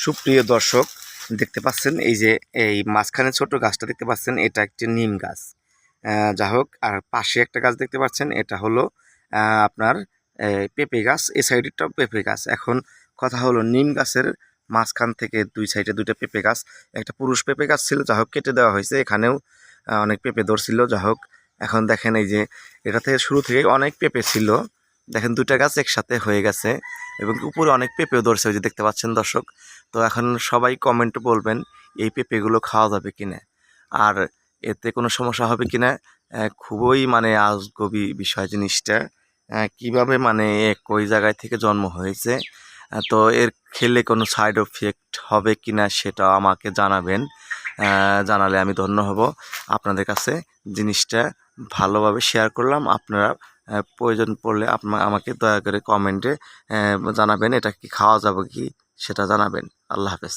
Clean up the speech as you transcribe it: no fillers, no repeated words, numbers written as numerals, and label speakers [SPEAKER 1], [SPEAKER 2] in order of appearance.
[SPEAKER 1] সুপ্রিয় দর্শক, দেখতে পাচ্ছেন এই যে এই মাঝখানে ছোট গাছটা দেখতে পাচ্ছেন, এটা একটি নিম গাছ। যা হোক, আর পাশে একটা গাছ দেখতে পাচ্ছেন, এটা হলো আপনার পেঁপে গাছ। এই সাইডেরটাও পেঁপে গাছ। এখন কথা হলো, নিম গাছের মাঝখান থেকে দুই সাইডে দুইটা পেঁপে গাছ, একটা পুরুষ পেঁপে গাছ ছিল, যা হোক কেটে দেওয়া হয়েছে। এখানেও অনেক পেঁপে ধরছিল, যা হোক। এখন দেখেন এই যে এটা থেকে শুরু থেকে অনেক পেঁপে ছিল, দেখেন দুইটা গাছ একসাথে হয়ে গেছে এবং উপরে অনেক পেঁপেও ধরছে, ওই যে দেখতে পাচ্ছেন দর্শক। তো এখন সবাই কমেন্টে বলবেন এই পেঁপেগুলো খাওয়া যাবে কিনা, আর এতে কোনো সমস্যা হবে কিনা। খুবই মানে আজগবি বিষয় জিনিসটা। কিভাবে মানে ওই জায়গায় থেকে জন্ম হয়েছে, তো এর খেলে কোনো সাইড এফেক্ট হবে কিনা সেটাও আমাকে জানাবেন। জানালে আমি ধন্য হব। আপনাদের কাছে জিনিসটা ভালোভাবে শেয়ার করলাম। আপনারা প্রয়োজন পড়লে আমাকে দয়া করে কমেন্টে জানাবেন, এটা কি খাওয়া যাবে কি সেটা জানাবেন। আল্লাহ হাফেজ।